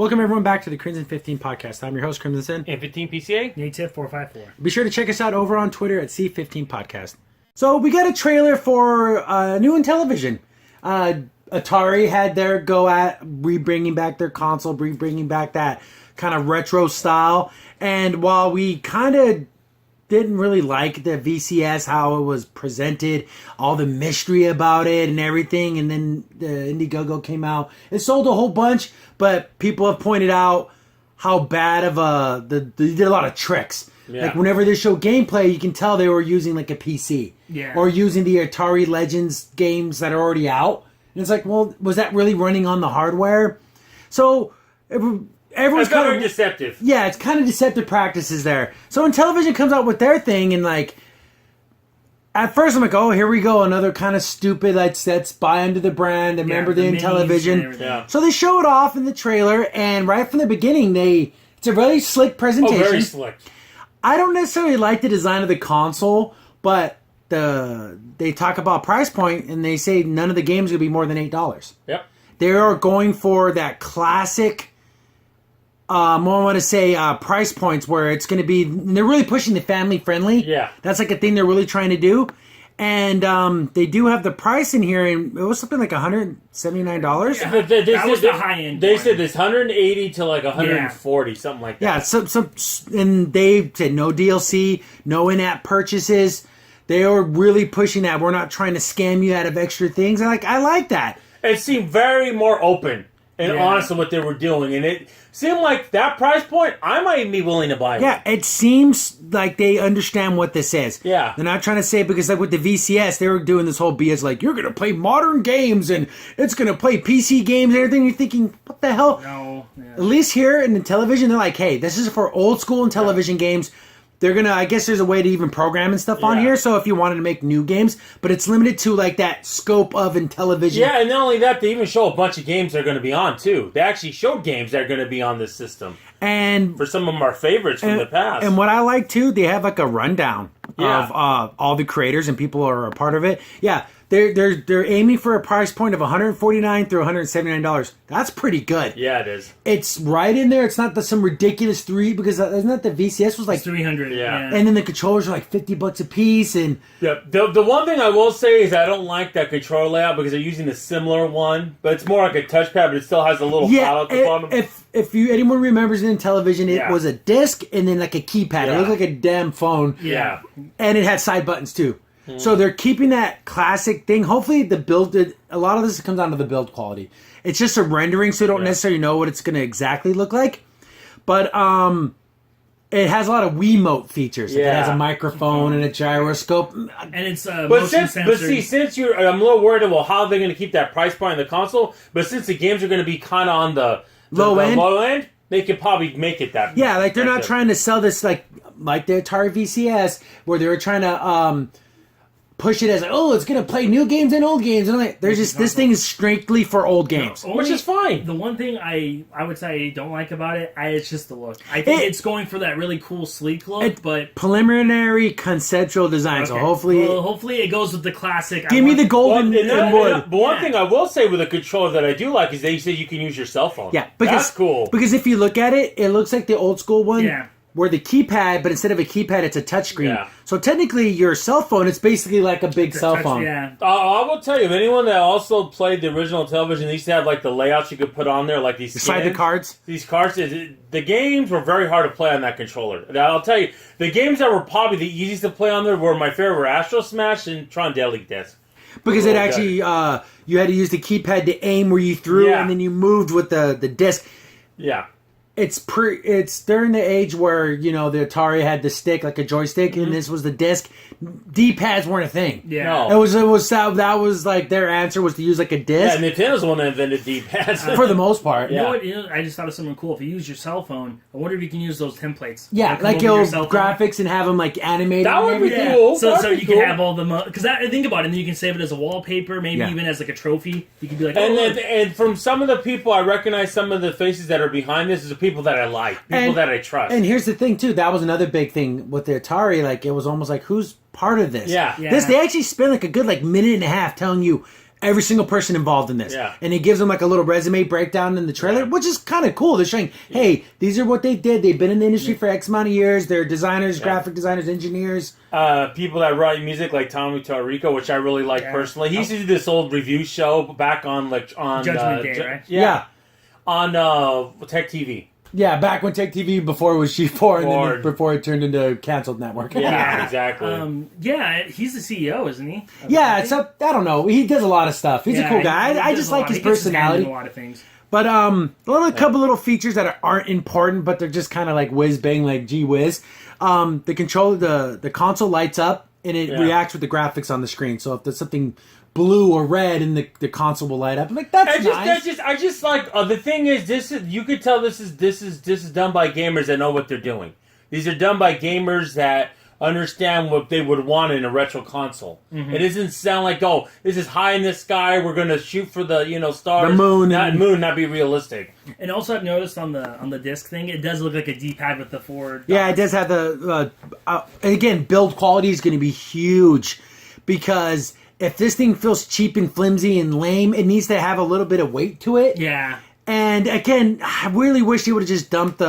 Welcome everyone back to the Crimson 15 podcast. I'm your host, Crimson Sin. And 15 PCA? Native 454. Be sure to check us out over on Twitter at C15 Podcast. So we got a trailer for new Intellivision. Atari had their go at bringing back their console, bringing back that kind of retro style. And while we kind of didn't really like the VCS, how it was presented, all the mystery about it and everything, and then the Indiegogo came out. It sold a whole bunch, but people have pointed out how bad of they did a lot of tricks. Yeah. Like whenever they show gameplay, you can tell they were using like a PC. Yeah. Or using the Atari Legends games that are already out. And it's like, well, was that really running on the hardware? So everyone's kind of deceptive. Yeah, it's kind of deceptive practices there. So Intellivision comes out with their thing, and like, at first I'm like, oh, here we go, another kind of stupid, let's buy under the brand, and remember the Intellivision. Yeah. So they show it off in the trailer, and right from the beginning, it's a really slick presentation. Oh, very slick. I don't necessarily like the design of the console, but they talk about price point, and they say none of the games are going to be more than $8. Yep. They are going for that classic, I want to say price points where it's going to be, they're really pushing the family friendly. Yeah. That's like a thing they're really trying to do. And they do have the price in here, and it was something like $179. Yeah. That was the high end. They said this 180 to like 140, something like that. Yeah, and they said no DLC, no in-app purchases. They are really pushing that. We're not trying to scam you out of extra things. And I like that. It seemed very more open and honest in what they were doing, and it seemed like that price point, I might be willing to buy it. Yeah, it seems like they understand what this is. Yeah. They're not trying to say it because like with the VCS, they were doing this whole BS like, you're going to play modern games and it's going to play PC games and everything. You're thinking, what the hell? No. Yeah. At least here in the Intellivision, they're like, hey, this is for old school Intellivision games. They're going to, I guess there's a way to even program and stuff on here, so if you wanted to make new games, but it's limited to like that scope of Intellivision. Yeah, and not only that, they even show a bunch of games they're going to be on too. They actually showed games that are going to be on this system. And for some of our favorites from the past. And what I like too, they have like a rundown of all the creators and people who are a part of it. Yeah, they're aiming for a price point of $149 through $179. That's pretty good. Yeah, it is. It's right in there. It's not some ridiculous because isn't that the VCS was like it's $300? Yeah. And then the controllers are like $50 a piece. And the one thing I will say is I don't like that controller layout because they're using a similar one, but it's more like a touchpad, but it still has a little pad at the bottom. If anyone remembers in Intellivision, it was a disc and then like a keypad. It looked like a damn phone. Yeah. And it had side buttons too. So they're keeping that classic thing. Hopefully a lot of this comes down to the build quality. It's just a rendering, so you don't necessarily know what it's going to exactly look like. But it has a lot of Wiimote features. Like it has a microphone and a gyroscope. And it's motion sensor. But see, I'm a little worried about how they're going to keep that price point on the console. But since the games are going to be kind of on the low end, they could probably make it that. Yeah, like they're not trying to sell this like the Atari VCS, where they were trying to push it as like, oh, it's gonna play new games and old games, and like, there's just this thing is strictly for old games, which is fine. The one thing I would say I don't like about it, it's just the look. I think it's going for that really cool sleek look, but preliminary conceptual design. Okay. So hopefully it goes with the classic. Give me the golden wood. But one thing I will say with a controller that I do like is they say you can use your cell phone. Yeah, that's cool. Because if you look at it, it looks like the old school one. Yeah. Where the keypad, but instead of a keypad, it's a touchscreen. Yeah. So technically, your cell phone, it's basically like a big cell phone. Yeah. I will tell you, if anyone that also played the original television, they used to have like the layouts you could put on there, like these Beside the cards? These cards, the games were very hard to play on that controller. I'll tell you, the games that were probably the easiest to play on there were my favorite were Astro Smash and Tron Daily Disc. Because it actually, you had to use the keypad to aim where you threw, and then you moved with the disc. Yeah. It's during the age where, the Atari had the stick, like a joystick, and this was the disc. D-pads weren't a thing. Yeah. No. That was like their answer was to use like a disc. Yeah, Nintendo's the one that invented D-pads. For the most part. You know what? I just thought of something cool. If you use your cell phone, I wonder if you can use those templates. Yeah, like graphics and have them like animated. That would be cool. So you can have all the because think about it, and then you can save it as a wallpaper, maybe even as like a trophy. You can be like, and from some of the people, I recognize some of the faces that are behind this is the people that I like, people that I trust. And here's the thing too, that was another big thing with the Atari. Like it was almost like who's part of this? Yeah. They actually spent like a good minute and a half telling you every single person involved in this. Yeah. And it gives them like a little resume breakdown in the trailer, which is kind of cool. They're showing, hey, these are what they did. They've been in the industry for X amount of years. They're designers, graphic designers, engineers. People that write music like Tommy Tallarico, which I really like personally. He used to do this old review show back on Judgment Day, right? Yeah. On Tech TV. Yeah, back when Tech TV before it was G4 and then before it turned into canceled network. Yeah, exactly. He's the CEO, isn't he? Yeah, I don't know. He does a lot of stuff. He's a cool guy. I just like his personality. A lot of things. But a couple little features that aren't important, but they're just kind of like whiz bang, like gee whiz. The control, the console lights up and it reacts with the graphics on the screen. So if there's something blue or red, and the console will light up. I'm like, that's nice. I just like the thing is, you could tell this is done by gamers that know what they're doing. These are done by gamers that understand what they would want in a retro console. Mm-hmm. It doesn't sound like, oh, this is high in the sky. We're gonna shoot for the stars, the moon, not be realistic. And also, I've noticed on the disc thing, it does look like a D-pad with the 4 dots. Yeah, it does have the. Again, build quality is going to be huge because if this thing feels cheap and flimsy and lame, it needs to have a little bit of weight to it. Yeah. And again, I really wish they would have just dumped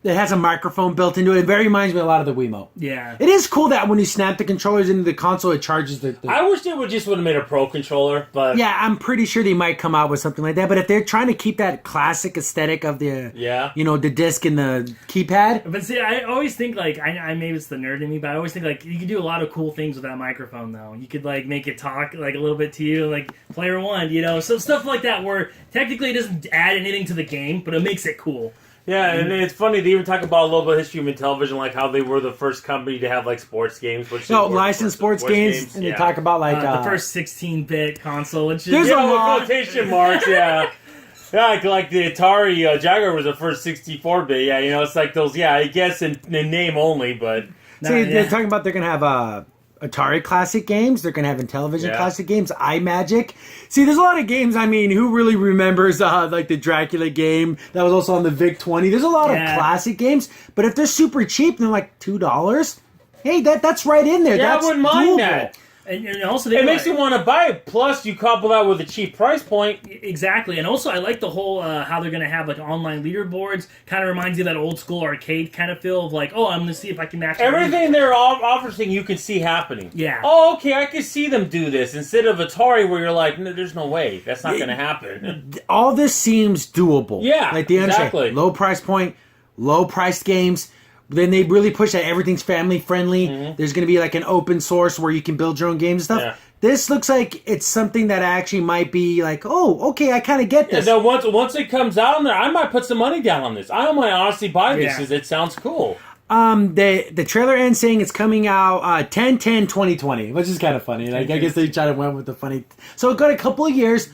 it has a microphone built into it. It very reminds me a lot of the Wiimote. Yeah. It is cool that when you snap the controllers into the console, it charges the... I wish they would have made a Pro controller, but... Yeah, I'm pretty sure they might come out with something like that. But if they're trying to keep that classic aesthetic of the... Yeah. The disc and the keypad... But see, I always think, like... I maybe it's the nerd in me, but I always think, like, you can do a lot of cool things with that microphone, though. You could, like, make it talk, like, a little bit to you, like, player one, So stuff like that where technically it doesn't add anything to the game, but it makes it cool. Yeah, and it's funny, they even talk about a little bit of history of Intellivision, like how they were the first company to have like sports games. Licensed sports games, and they talk about like... the first 16-bit console. Which there's a lot. Quotation marks, yeah. Yeah, like the Atari Jaguar was the first 64-bit, it's like those, I guess in name only, but... They're talking about they're going to have... Atari classic games. They're going to have Intellivision classic games. iMagic. See, there's a lot of games. I mean, who really remembers like the Dracula game that was also on the VIC-20? There's a lot of classic games, but if they're super cheap, they're like $2. Hey, that's right in there. That's I wouldn't mind that. And also, it makes you want to buy it. Plus, you couple that with a cheap price point. Exactly. And also, I like the whole how they're going to have like online leaderboards. Kind of reminds you of that old school arcade kind of feel of like, oh, I'm going to see if I can match everything they're offering. You can see happening. Yeah. Oh, okay. I can see them do this instead of Atari, where you're like, no, there's no way that's not going to happen. All this seems doable. Yeah. Like the exactly. Low price point, low priced games. Then they really push that everything's family friendly. Mm-hmm. There's going to be like an open source where you can build your own games and stuff. Yeah. This looks like it's something that actually might be like, oh, okay, I kind of get this. Yeah, once it comes out on there, I might put some money down on this. I might honestly buy this because it sounds cool. The trailer ends saying it's coming out 10/10/2020, which is kind of funny. Like I guess they tried to went with the funny. So it got a couple of years.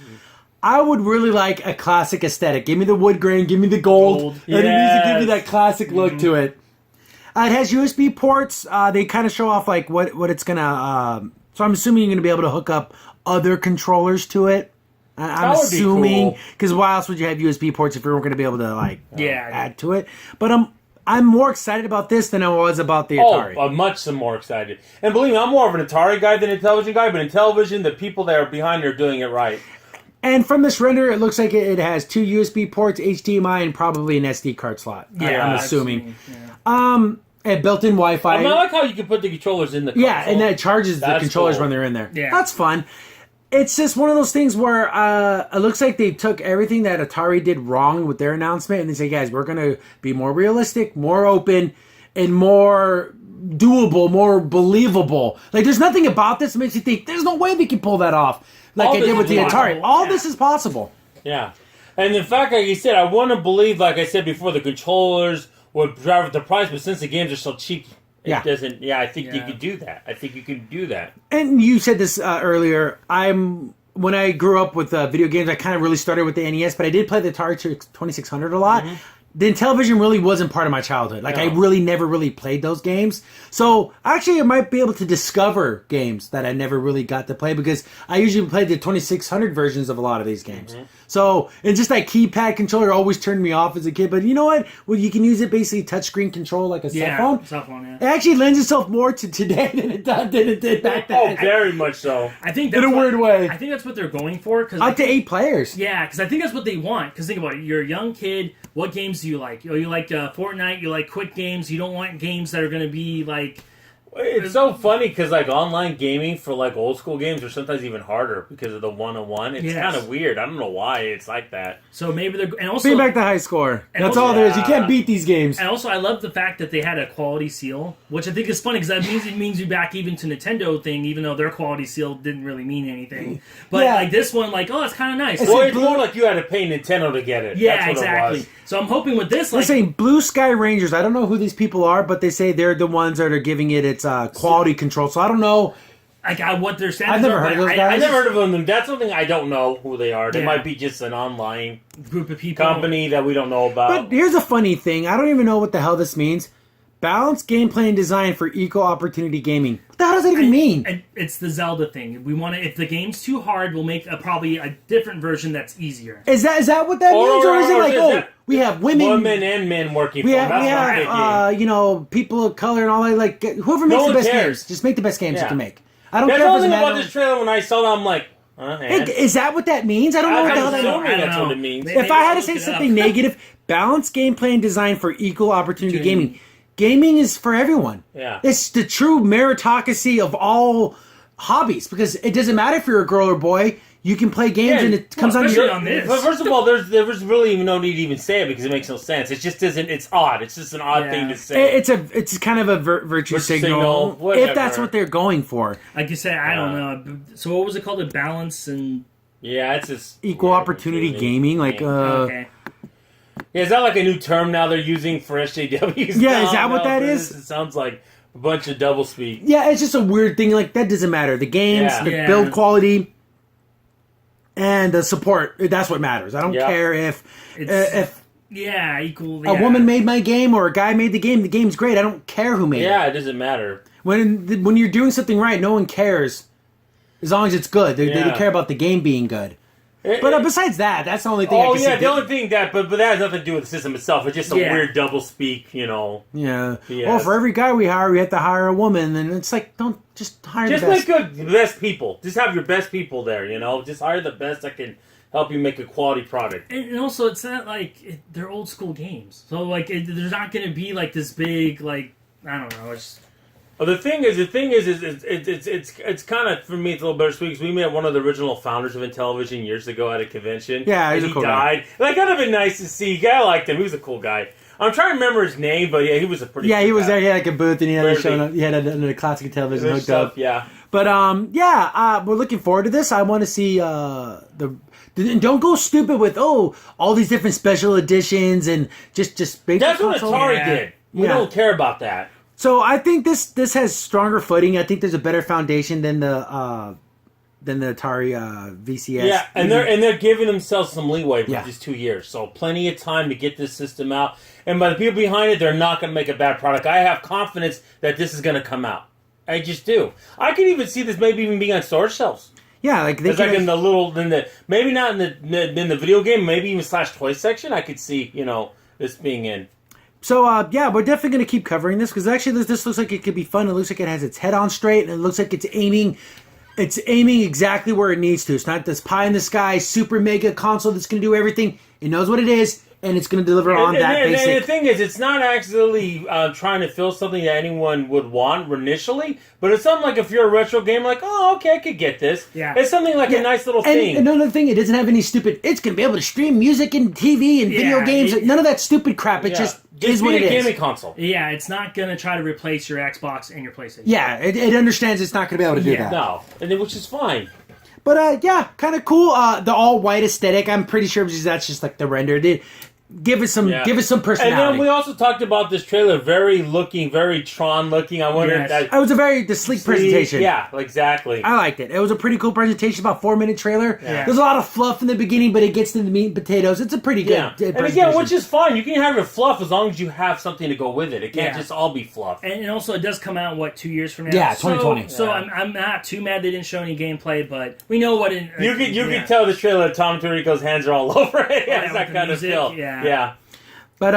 I would really like a classic aesthetic. Give me the wood grain, give me the gold. And it needs to give me that classic look to it. It has USB ports. They kind of show off like what it's gonna. So I'm assuming you're gonna be able to hook up other controllers to it. I'm assuming because why else would you have USB ports if you weren't gonna be able to add to it? But I'm more excited about this than I was about the Atari. Oh, much more excited. And believe me, I'm more of an Atari guy than a Intellivision guy. But Intellivision, the people that are behind are doing it right. And from this render, it looks like it has 2 USB ports, HDMI, and probably an SD card slot. Yeah, I'm assuming. And built-in Wi-Fi. I like how you can put the controllers in the console. Yeah, and that charges the controllers when they're in there. Yeah. That's fun. It's just one of those things where it looks like they took everything that Atari did wrong with their announcement, and they say, guys, we're going to be more realistic, more open, and more doable, more believable. Like, there's nothing about this that makes you think, there's no way they can pull that off. Like I did with the Atari. All this is possible. Yeah. And in fact, like you said, I want to believe, like I said before, the controllers would drive up the price, but since the games are so cheap, it doesn't. Yeah, I think you could do that. I think you can do that. And you said this earlier. When I grew up with video games, I kind of really started with the NES, but I did play the Atari 2600 a lot. Mm-hmm. the Intellivision really wasn't part of my childhood. Like, I really never really played those games. So, actually, I might be able to discover games that I never really got to play because I usually played the 2600 versions of a lot of these games. Mm-hmm. So, and just that keypad controller always turned me off as a kid. But you know what? Well, you can use it basically touchscreen control like a cell phone. Cell phone, yeah. It actually lends itself more to today than it did back then. Oh, very much so. I think that's In a weird way. I think that's what they're going for. Up to 8 players. Yeah, because I think that's what they want. Because think about it. You're a young kid. What games do you like? You like Fortnite. You like quick games. You don't want games that are going to be like... It's so funny because like online gaming for like old school games are sometimes even harder because of the one-on-one. It's kind of weird. I don't know why it's like that. So maybe they're and also Bring back the high score. That's also, all there is. You can't beat these games. And also, I love the fact that they had a quality seal, which I think is funny because that means you back even to Nintendo thing, even though their quality seal didn't really mean anything. But like this one, like it's kind of nice. Well, it's more like you had to pay Nintendo to get it. Yeah, That's what exactly. It was. So I'm hoping with this, They're saying Blue Sky Rangers. I don't know who these people are, but they say they're the ones that are giving it its quality control. So I don't know. Like what they're saying. I've never heard of those guys. I never heard of them. That's something I don't know who they are. They Yeah. might be just an online Group of people, company that we don't know about. But here's a funny thing. I don't even know what the hell this means. Balanced gameplay and design for equal opportunity gaming. What the hell does that even mean? And it's the Zelda thing. We want to. If the game's too hard, we'll make probably a different version that's easier. Is that what that means, or is it like, is we have women and men working We for have, them? That's what I'm thinking. people of color and all that. Like, whoever makes No the one best cares. games, just make the best games you Yeah. can make. I don't That's care the if only it's thing about this trailer. When I saw it, I'm like, and? Is that what that means? I don't know what the hell I'm that means. assuming that's what it means. If I had to say something negative, balanced gameplay and design for equal opportunity gaming. Gaming is for everyone. Yeah. It's the true meritocracy of all hobbies because it doesn't matter if you're a girl or boy. You can play games and it comes on especially your... on this. But first of all, there was really no need to even say it because it makes no sense. It just isn't. It's odd. It's just an odd thing to say. It's kind of a virtue signal if that's what they're going for. Like you said, I don't know. So what was it called? A balance and it's just Equal opportunity gaming, like okay. Yeah, is that like a new term now they're using for SJWs? Yeah, is that what that is? It sounds like a bunch of doublespeak. Yeah, it's just a weird thing. Like, that doesn't matter. The games, the build quality, and the support, that's what matters. I don't care if equal. a woman made my game or a guy made the game. The game's great. I don't care who made it. Yeah, it doesn't matter. When you're doing something right, no one cares. As long as it's good. They care about the game being good. But besides that, that's the only thing I can see. The only thing but that has nothing to do with the system itself. It's just a weird doublespeak, Yeah. BS. Well, for every guy we hire, we have to hire a woman, and it's like, don't just hire the best. Make the best people. Just have your best people there, Just hire the best that can help you make a quality product. And also, it's not like they're old school games. So, like, there's not going to be, like, this big, like, I don't know, it's... Well, the thing is, it's kind of, for me, it's a little bittersweet because we met one of the original founders of Intellivision years ago at a convention. Yeah, and he's a cool died. guy. That could have been nice to see. I liked him. He was a cool guy. I'm trying to remember his name, but he was a pretty. Yeah, cool he was guy. there. He had like a booth, and he had a classic television hooked up. Yeah. But we're looking forward to this. I want to see don't go stupid with all these different special editions and just basic That's what console. Atari did. We don't care about that. So I think this has stronger footing. I think there's a better foundation than the Atari VCS. Yeah, and they're giving themselves some leeway for Yeah. just 2 years, so plenty of time to get this system out. And by the people behind it, they're not going to make a bad product. I have confidence that this is going to come out. I just do. I can even see this maybe even being on storage shelves. Yeah, like It's like in the maybe not in the video game, maybe even /toy section. I could see this being in. So, we're definitely going to keep covering this because actually this looks like it could be fun. It looks like it has its head on straight, and it looks like it's aiming exactly where it needs to. It's not this pie in the sky, super mega console that's going to do everything. It knows what it is, and it's going to deliver on that basic... And the thing is, it's not actually trying to fill something that anyone would want initially, but it's something like if you're a retro game, like, oh, okay, I could get this. Yeah. It's something like a nice little thing. And another thing, it doesn't have any stupid... It's going to be able to stream music and TV and video games. None of that stupid crap. It just is what it is. Just be a gaming console. Yeah, it's not going to try to replace your Xbox and your PlayStation. Yeah, it understands it's not going to be able to do that. No, which is fine. But, kind of cool. The all-white aesthetic, I'm pretty sure that's just like the render. give it some personality. And then we also talked about this trailer, very Tron looking. I wonder if that... It was the sleek presentation. Yeah, exactly. I liked it. It was a pretty cool presentation, about 4-minute trailer. Yeah. There's a lot of fluff in the beginning, but it gets to the meat and potatoes. It's a pretty good presentation. And again, which is fine. You can have your fluff as long as you have something to go with it. It can't just all be fluff. And also, it does come out, 2 years from now? Yeah, 2020. So I'm not too mad they didn't show any gameplay, but we know what... You can tell the trailer Tom Tirico's hands are all over it. Yeah, It's that kind music, of feel. Yeah. But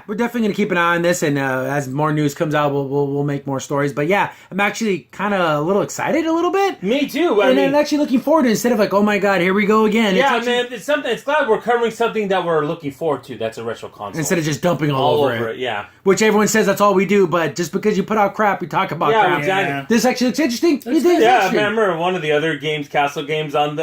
we're definitely gonna keep an eye on this, and as more news comes out, we'll make more stories. But yeah, I'm actually kind of a little excited, a little bit. Me too. I'm actually looking forward to it instead of like, oh my god, here we go again. Yeah, it's something. It's glad we're covering something that we're looking forward to. That's a retro console instead of just dumping all over it. Yeah, which everyone says that's all we do, but just because you put out crap, we talk about crap. Exactly. Yeah. This actually looks interesting. I remember one of the other games, Castle games on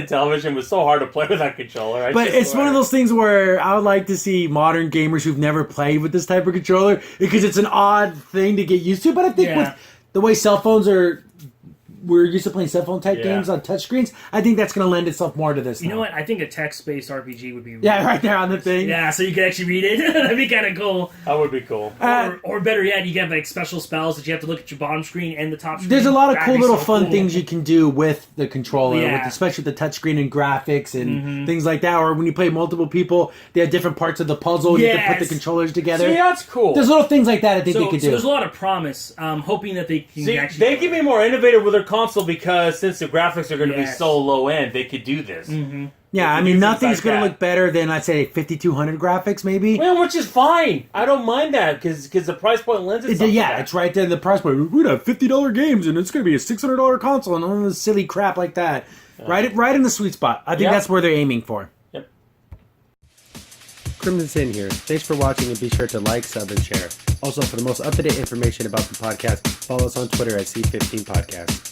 television was so hard to play with that controller. But it's one of those things where I would like to see modern gamers who've never played with this type of controller, because it's an odd thing to get used to. But I think with the way cell phones we're used to playing cell phone type games on touchscreens, I think that's going to lend itself more to this. You know what? I think a text-based RPG would be right there on the thing. Yeah, so you can actually read it. That'd be kind of cool. That would be cool. Or better yet, you can have like special spells that you have to look at your bottom screen and the top screen. There's a lot of cool little fun things you can do with the controller, especially with the touchscreen and graphics and things like that. Or when you play multiple people, they have different parts of the puzzle. And you can put the controllers together. See, that's cool. There's little things like that I think they could do. So there's a lot of promise. Hoping that they can actually... They can be more innovative with their console, because since the graphics are going to be so low end, they could do this. Mm-hmm. Yeah, I mean, nothing's going to look better than, I'd say, 5200 graphics, maybe. Well, which is fine. I don't mind that, because the price point lends itself to that. It's right there in the price point. We'd have $50 games, and it's going to be a $600 console, and all this silly crap like that. Right in the sweet spot. I think that's where they're aiming for. Yep. Crimson Sin here. Thanks for watching, and be sure to like, sub, and share. Also, for the most up-to-date information about the podcast, follow us on Twitter at C15 Podcast.